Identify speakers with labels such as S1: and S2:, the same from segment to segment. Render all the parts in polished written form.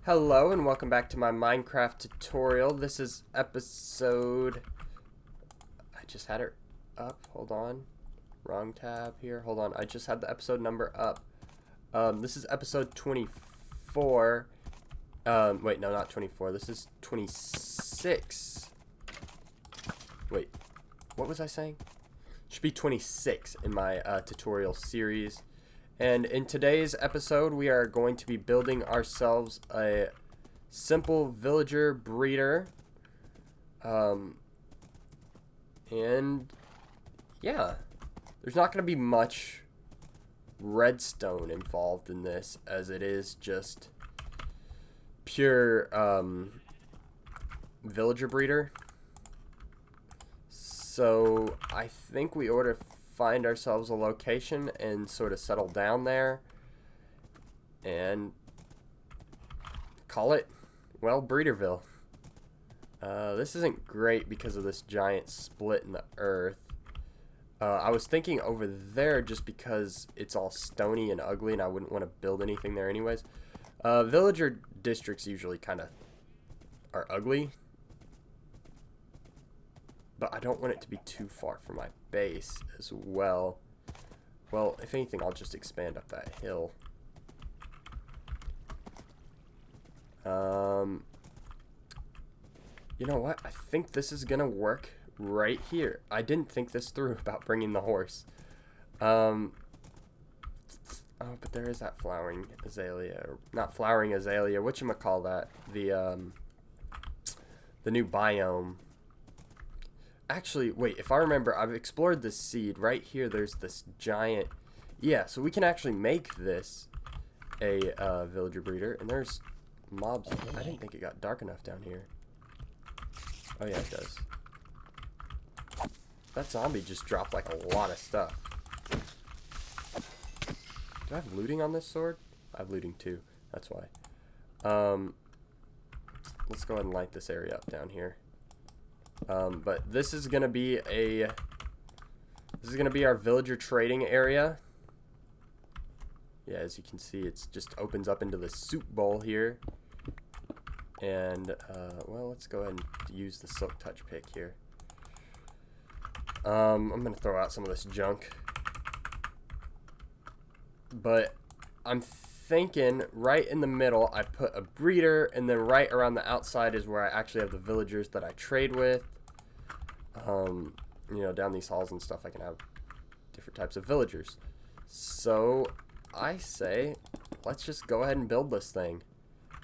S1: Hello and welcome back to my Minecraft tutorial. This is episode... I just had it up. Hold on. Wrong tab here. Hold on. I just had the episode number up. This is episode 24. Wait, no, not 24. This is 26. Wait, what was I saying? Should be 26 in my tutorial series. And in today's episode, we are going to be building ourselves a simple villager breeder. And yeah, there's not going to be much redstone involved in this, as it is just pure villager breeder. So I think we ought to find ourselves a location and sort of settle down there and call it, well, Breederville. This isn't great because of this giant split in the earth. I was thinking over there just because it's all stony and ugly and I wouldn't want to build anything there anyways. Villager districts usually kind of are ugly, but I don't want it to be too far from my base as well. Well, if anything, I'll just expand up that hill. You know what? I think this is gonna work right here. I didn't think this through about bringing the horse. Oh, but there is that flowering azalea, or not flowering azalea. Whatchamacallit? The new biome. Actually, wait, if I remember, I've explored this seed. Right here, there's this giant... Yeah, so we can actually make this a villager breeder. And there's mobs. I didn't think it got dark enough down here. Oh, yeah, it does. That zombie just dropped, like, a lot of stuff. Do I have looting on this sword? I have looting, too. That's why. Let's go ahead and light this area up down here. But this is gonna be our villager trading area. Yeah, as you can see, it just opens up into the soup bowl here. And well, let's go ahead and use the silk touch pick here. I'm gonna throw out some of this junk, but I'm thinking right in the middle I put a breeder, and then right around the outside is where I actually have the villagers that I trade with. You know, down these halls and stuff I can have different types of villagers. So I say let's just go ahead and build this thing.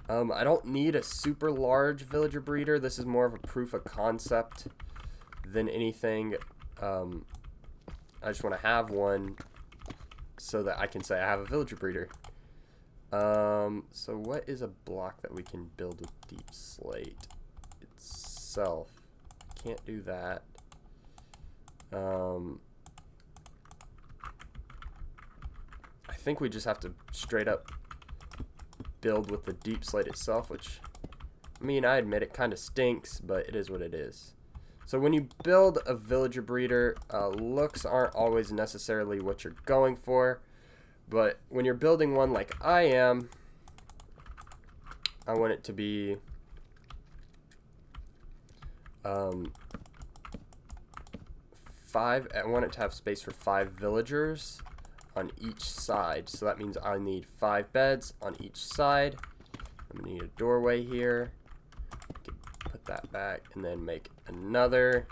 S1: I don't need a super large villager breeder. This is more of a proof of concept than anything. I just want to have one so that I can say I have a villager breeder. So what is a block that we can build with deep slate itself? Can't do that. I think we just have to straight up build with the deep slate itself, which, I mean, I admit it kind of stinks, but it is what it is. So when you build a villager breeder, looks aren't always necessarily what you're going for. But when you're building one like I am, I want it to be I want it to have space for 5 villagers on each side. So that means I need 5 beds on each side. I'm gonna need a doorway here. Put that back and then make another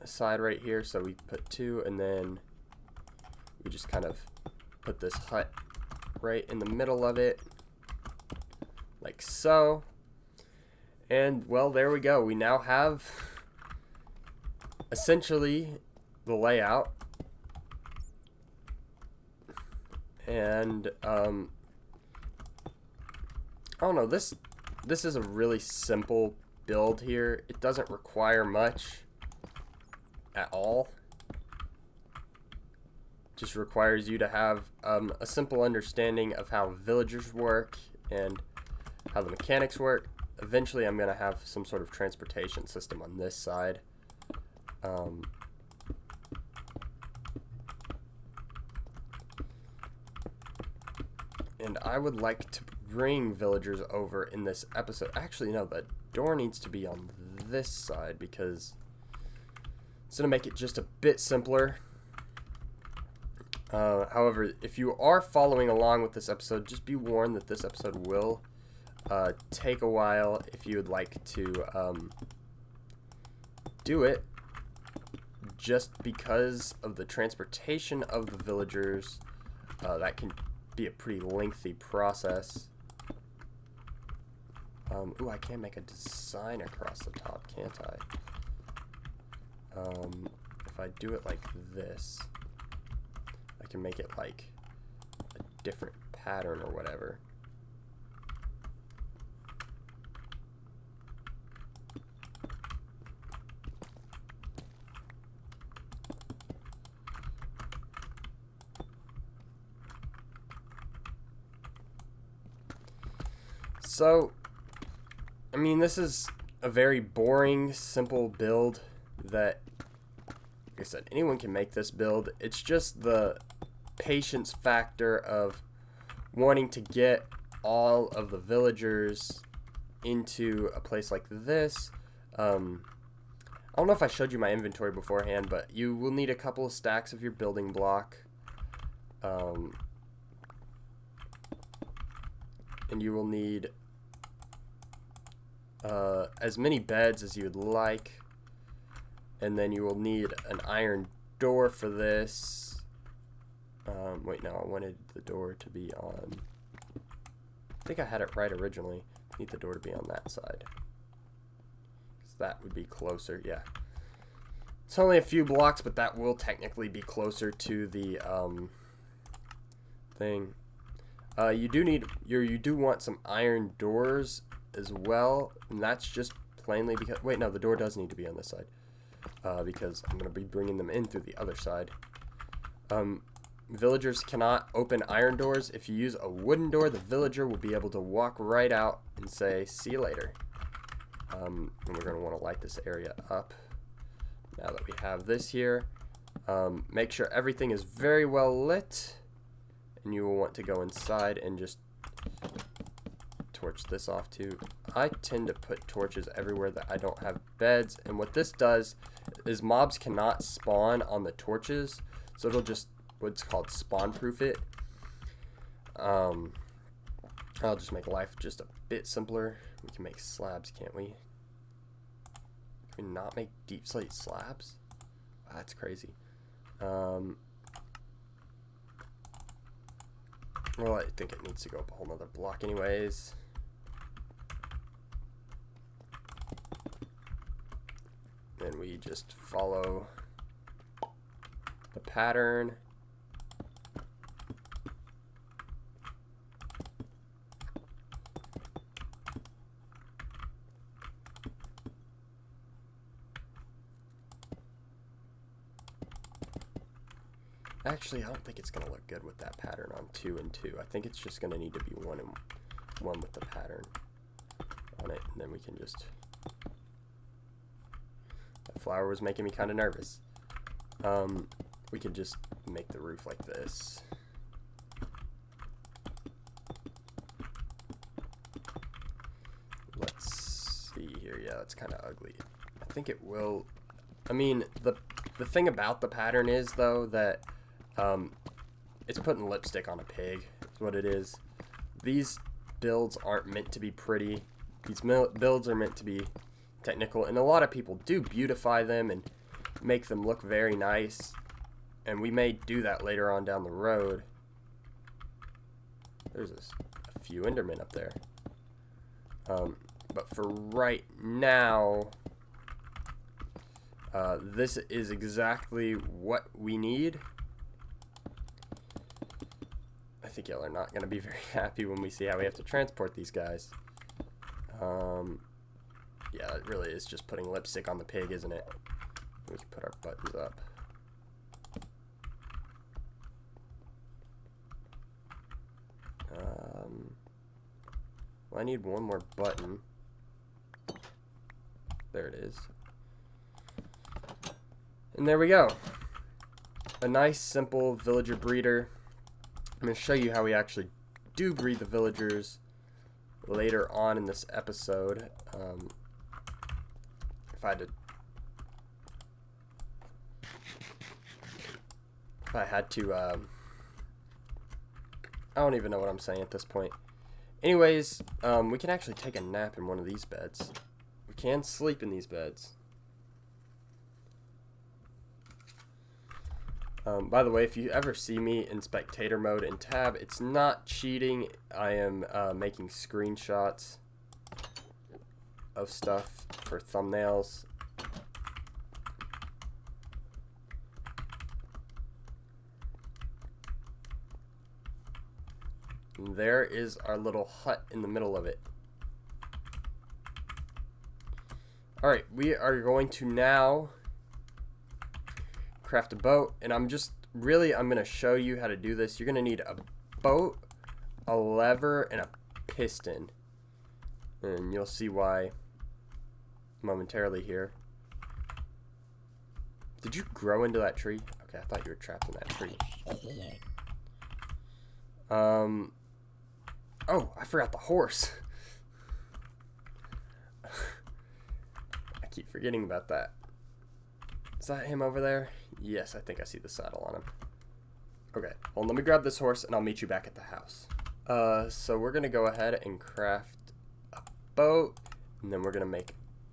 S1: side right here. So we put 2, and then we just kind of put this hut right in the middle of it, like so. And well, there we go. We now have essentially the layout. And I don't know, this is a really simple build here. It doesn't require much at all. Just requires you to have a simple understanding of how villagers work and how the mechanics work. Eventually I'm going to have some sort of transportation system on this side. And I would like to bring villagers over in this episode. Actually, no, the door needs to be on this side because it's going to make it just a bit simpler. However, if you are following along with this episode, just be warned that this episode will take a while if you would like to do it, just because of the transportation of the villagers. That can be a pretty lengthy process. Ooh, I can make a design across the top, can't I? If I do it like this, I can make it like a different pattern or whatever. So, I mean, this is a very boring, simple build that, like I said, anyone can make this build. It's just the patience factor of wanting to get all of the villagers into a place like this. I don't know if I showed you my inventory beforehand, but you will need a couple of stacks of your building block. And you will need as many beds as you would like, and then you will need an iron door for this. Wait, no, I wanted the door to be on, I think I had it right originally. Need the door to be on that side, 'cause that would be closer. Yeah, it's only a few blocks, but that will technically be closer to the thing. You do want some iron doors as well, and that's just plainly because, wait, no, the door does need to be on this side, because I'm going to be bringing them in through the other side. Villagers cannot open iron doors. If you use a wooden door, the villager will be able to walk right out and say, see you later. And we're going to want to light this area up now that we have this here. Make sure everything is very well lit, and you will want to go inside and just torch this off too. I tend to put torches everywhere that I don't have beds, and what this does is mobs cannot spawn on the torches, so it'll just, what's called, spawn proof it. I'll just make life just a bit simpler. We can make slabs, can't we? Can we not make deep slate slabs? Wow, that's crazy. Well, I think it needs to go up a whole nother block anyways. Then we just follow the pattern. Actually, I don't think it's going to look good with that pattern on 2 and 2. I think it's just going to need to be 1 and 1 with the pattern on it, and then we can just... That flower was making me kind of nervous. We could just make the roof like this. Let's see here. Yeah, it's kind of ugly. I think it will... I mean, the thing about the pattern is, though, that it's putting lipstick on a pig, is what it is. These builds aren't meant to be pretty. These builds are meant to be technical, and a lot of people do beautify them and make them look very nice, and we may do that later on down the road. There's a few Endermen up there. But for right now, this is exactly what we need. I think y'all are not going to be very happy when we see how we have to transport these guys. Yeah, it really is just putting lipstick on the pig, isn't it? We can put our buttons up. Well, I need one more button. There it is. And there we go. A nice, simple villager breeder. I'm going to show you how we actually do breed the villagers later on in this episode. If I had to, I don't even know what I'm saying at this point. Anyways, we can actually take a nap in one of these beds. We can sleep in these beds. By the way, if you ever see me in spectator mode in tab, it's not cheating. I am making screenshots of stuff for thumbnails. And there is our little hut in the middle of it. Alright, we are going to now craft a boat, and I'm going to show you how to do this. You're going to need a boat, a lever, and a piston. And you'll see why momentarily here. Did you grow into that tree? Okay, I thought you were trapped in that tree. Oh, I forgot the horse. I keep forgetting about that. Is that him over there? Yes, I think I see the saddle on him. Okay, well, let me grab this horse and I'll meet you back at the house. So we're gonna go ahead and craft a boat, and then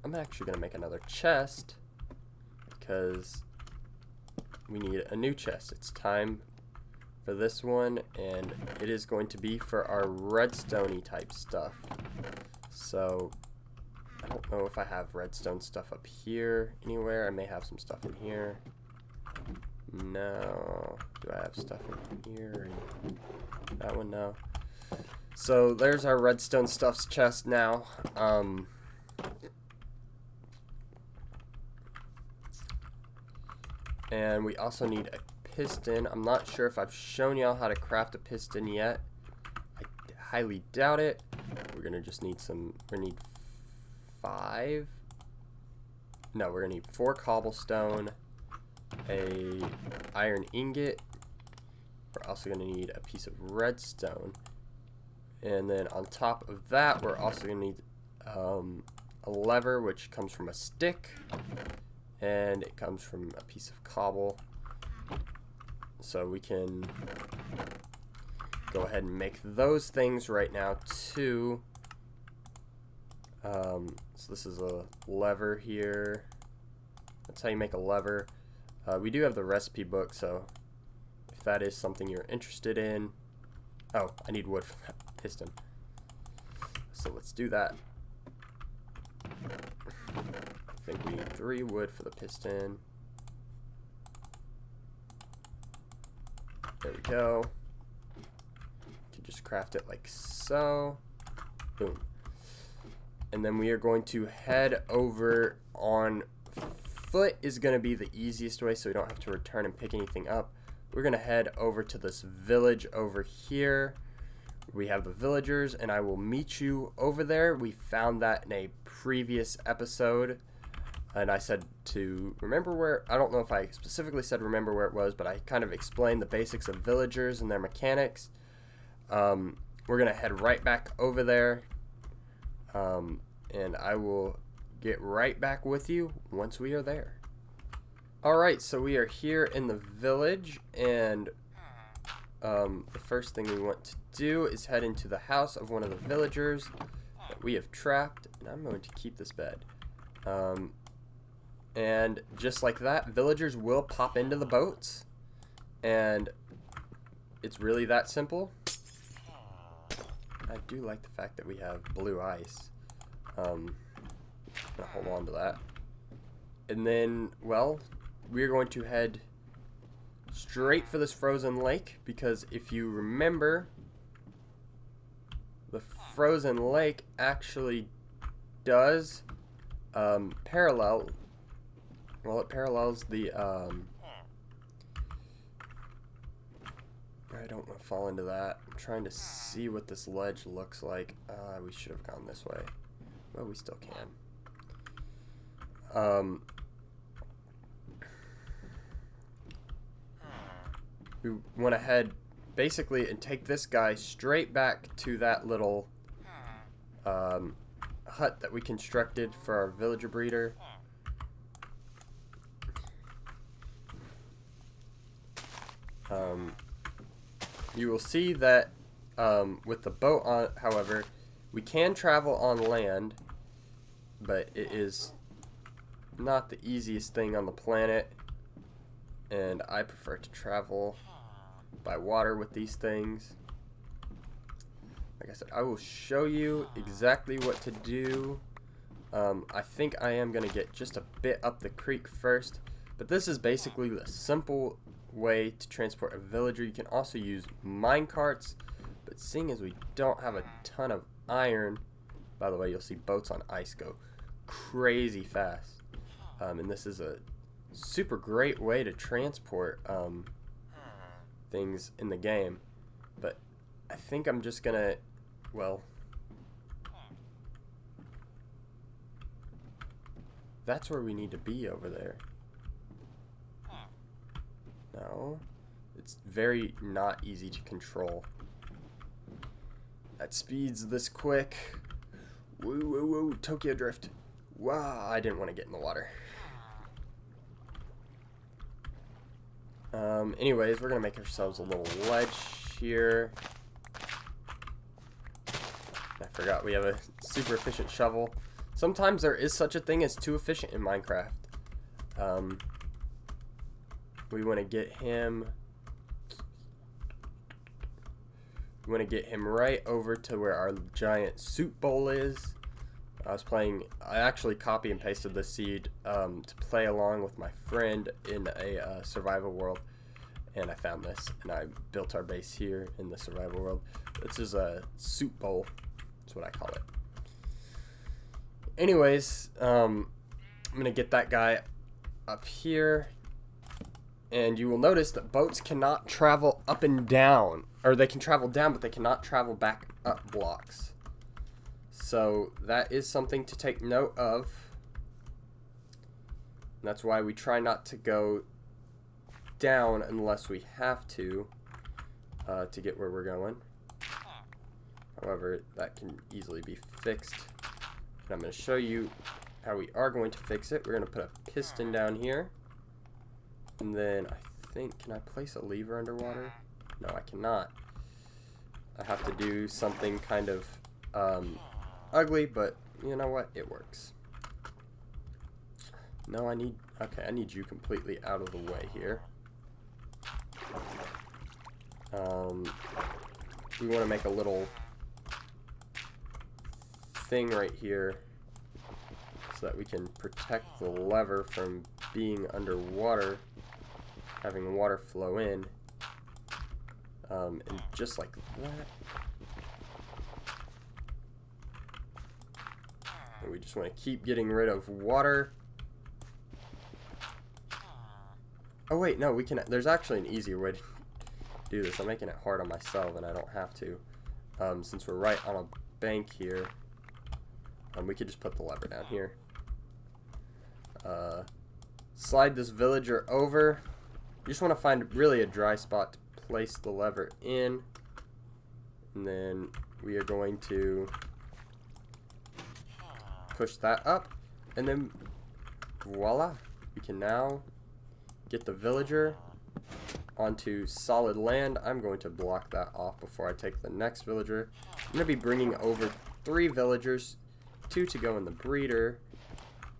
S1: I'm actually gonna make another chest because we need a new chest. It's time for this one, and it is going to be for our redstone-y type stuff. So I don't know if I have redstone stuff up here anywhere. I may have some stuff in here. No. Do I have stuff in here? That one, no. So there's our redstone stuffs chest now. And we also need a piston. I'm not sure if I've shown y'all how to craft a piston yet. I highly doubt it. We're gonna just need we need 5. No, we're gonna need 4 cobblestone, a iron ingot. We're also gonna need a piece of redstone, and then on top of that, we're also gonna need a lever, which comes from a stick, and it comes from a piece of cobble. So we can go ahead and make those things right now too. So this is a lever here. That's how you make a lever. We do have the recipe book, so if that is something you're interested in. Oh, I need wood for that piston. So let's do that. I think we need 3 wood for the piston. There we go. You can just craft it like so. Boom. And then we are going to head over on foot is going to be the easiest way, so we don't have to return and pick anything up. We're going to head over to this village over here. We have the villagers, and I will meet you over there. We found that in a previous episode, and I said to remember where. I don't know if I specifically said remember where it was, but I kind of explained the basics of villagers and their mechanics. We're going to head right back over there, and I will get right back with you once we are there. Alright, so we are here in the village, and the first thing we want to do is head into the house of one of the villagers that we have trapped, and I'm going to keep this bed. And just like that, villagers will pop into the boats, and it's really that simple. I do like the fact that we have blue ice. I'm gonna hold on to that. And then, well, we're going to head straight for this frozen lake, because if you remember, the frozen lake actually does parallel, well, it parallels the I don't want to fall into that. I'm trying to see what this ledge looks like. We should have gone this way. Well, we still can. We want to head basically and take this guy straight back to that little hut that we constructed for our villager breeder. You will see that with the boat on, however, we can travel on land, but it is not the easiest thing on the planet, and I prefer to travel by water with these things. Like I said, I will show you exactly what to do. I think I am going to get just a bit up the creek first, but this is basically the simple way to transport a villager. You can also use mine carts, but seeing as we don't have a ton of iron, by the way, you'll see boats on ice go crazy fast, and this is a super great way to transport things in the game. But I think I'm just gonna, well, that's where we need to be over there. No, it's very not easy to control at speeds this quick. Woo woo woo, Tokyo Drift. Wow, I didn't want to get in the water. Anyways, we're gonna make ourselves a little ledge here. I forgot we have a super efficient shovel. Sometimes there is such a thing as too efficient in Minecraft. We want to get him. We want to get him right over to where our giant soup bowl is. I actually copy and pasted this seed to play along with my friend in a survival world, and I found this and I built our base here in the survival world. This is a soup bowl, that's what I call it. Anyways, I'm gonna get that guy up here, and you will notice that boats cannot travel up and down, or they can travel down, but they cannot travel back up blocks. So that is something to take note of. And that's why we try not to go down unless we have to get where we're going. However, that can easily be fixed. And I'm going to show you how we are going to fix it. We're going to put a piston down here. And then I think, can I place a lever underwater? No, I cannot. I have to do something kind of ugly, but you know what? It works. No, I need you completely out of the way here. We want to make a little thing right here so that we can protect the lever from being underwater, having water flow in, and just like that. And we just want to keep getting rid of water. Oh wait, no, we can. There's actually an easier way to do this. I'm making it hard on myself, and I don't have to. Since we're right on a bank here, we could just put the lever down here. Slide this villager over. You just want to find really a dry spot to place the lever in, and then we are going to push that up, and then voila, we can now get the villager onto solid land. I'm going to block that off before I take the next villager. I'm going to be bringing over 3 villagers, 2 to go in the breeder,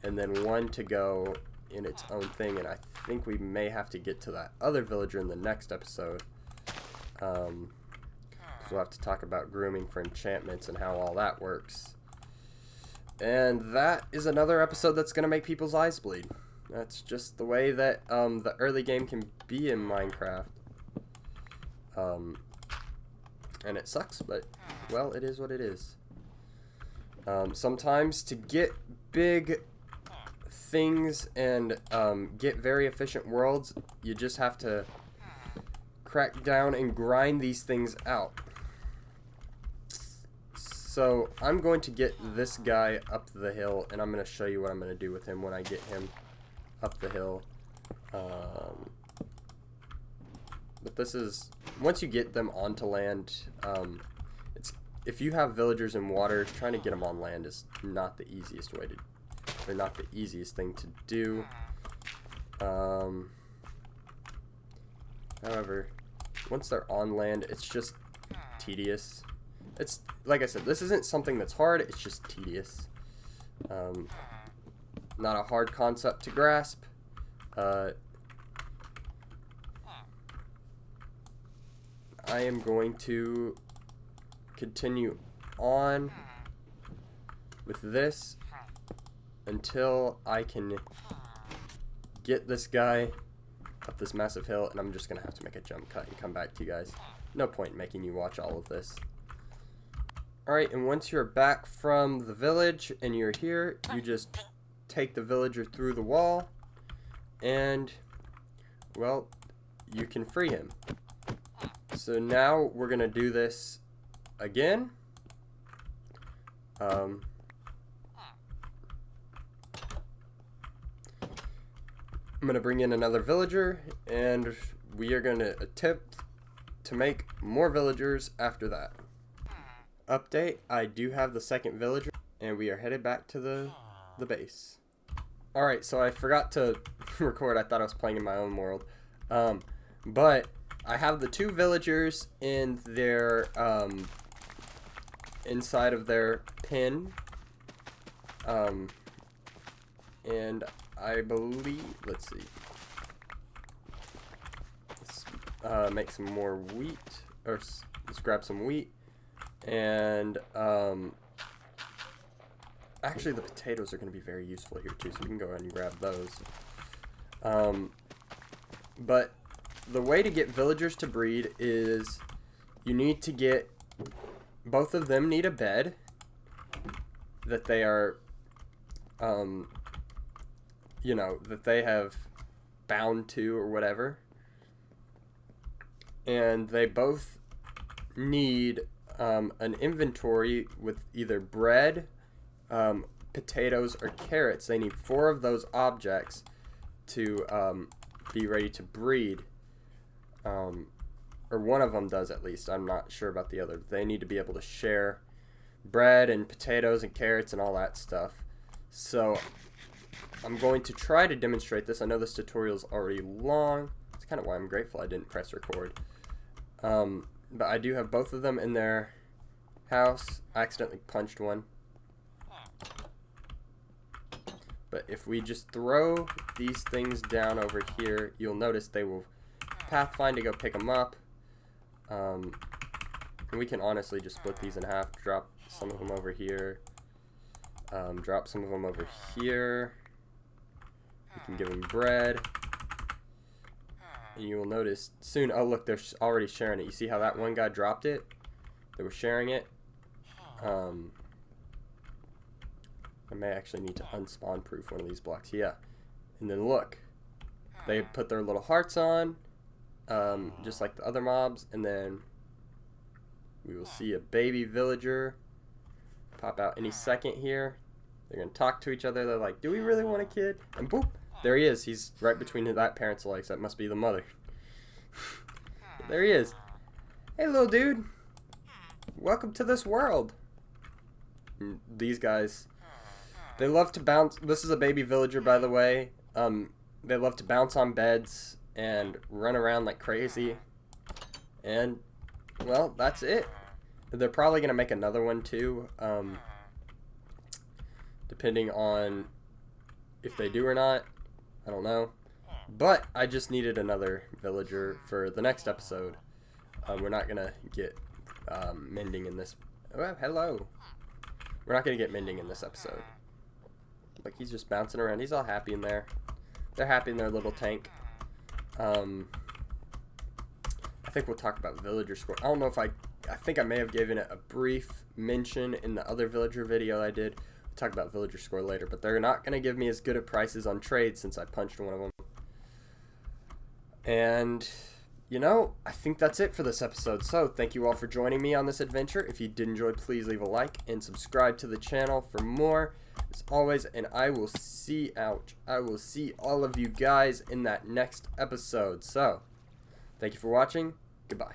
S1: and then 1 to go in its own thing, and I think we may have to get to that other villager in the next episode. So we'll have to talk about grooming for enchantments and how all that works. And that is another episode that's going to make people's eyes bleed. That's just the way that the early game can be in Minecraft. And it sucks, but, well, it is what it is. Sometimes to get big things and get very efficient worlds, you just have to crack down and grind these things out. So I'm going to get this guy up the hill, and I'm going to show you what I'm going to do with him when I get him up the hill. but this is, once you get them onto land, if you have villagers in water, trying to get them on land is not the easiest way to, or not the easiest thing to do. However, once they're on land, it's just tedious. It's, like I said, this isn't something that's hard, it's just tedious. Not a hard concept to grasp. I am going to continue on with this until I can get this guy up this massive hill, and I'm just gonna have to make a jump cut and come back to you guys. No point in making you watch all of this. Alright, and once you're back from the village and you're here, you just take the villager through the wall, and, well, you can free him. So now we're gonna do this again. I'm gonna bring in another villager, and we are gonna attempt to make more villagers after that. Update, I do have the second villager, and we are headed back to the base. Alright, so I forgot to record. I thought I was playing in my own world. But I have the two villagers in their, inside of their pen. And I believe, let's see. Let's make some more wheat, or let's grab some wheat. And, actually the potatoes are going to be very useful here too, so we can go ahead and grab those. But the way to get villagers to breed is you need to get, both of them need a bed that they are, you know, that they have bound to or whatever. And they both need an inventory with either bread, potatoes, or carrots. They need 4 of those objects to be ready to breed. Or one of them does, at least. I'm not sure about the other. They need to be able to share bread and potatoes and carrots and all that stuff. So I'm going to try to demonstrate this. I know this tutorial is already long. That's kind of why I'm grateful I didn't press record. But I do have both of them in their house. I accidentally punched one. But if we just throw these things down over here, you'll notice they will pathfind to go pick them up. And we can honestly just split these in half, drop some of them over here, drop some of them over here. We can give them bread. And you will notice soon, oh look, they're already sharing it. You see how that one guy dropped it? They were sharing it. I may actually need to unspawn proof one of these blocks. Yeah. And then look, they put their little hearts on, just like the other mobs, and then we will see a baby villager pop out any second here. They're going to talk to each other. They're like, do we really want a kid? And boop, there he is. He's right between that parent's legs. That must be the mother. There he is. Hey, little dude. Welcome to this world. And these guys, they love to bounce. This is a baby villager, by the way. They love to bounce on beds and run around like crazy. And, well, that's it. They're probably going to make another one, too. Depending on if they do or not. I don't know. But I just needed another villager for the next episode. We're not going to get mending in this. Oh, hello. We're not going to get mending in this episode. Like, he's just bouncing around. He's all happy in there. They're happy in their little tank. I think we'll talk about villager score. I don't know if I think I may have given it a brief mention in the other villager video I did. We'll talk about villager score later, but they're not going to give me as good of prices on trades since I punched one of them. And, you know, I think that's it for this episode. So, thank you all for joining me on this adventure. If you did enjoy, please leave a like and subscribe to the channel for more. As always, and I will see all of you guys in that next episode. So, Thank you for watching. Goodbye.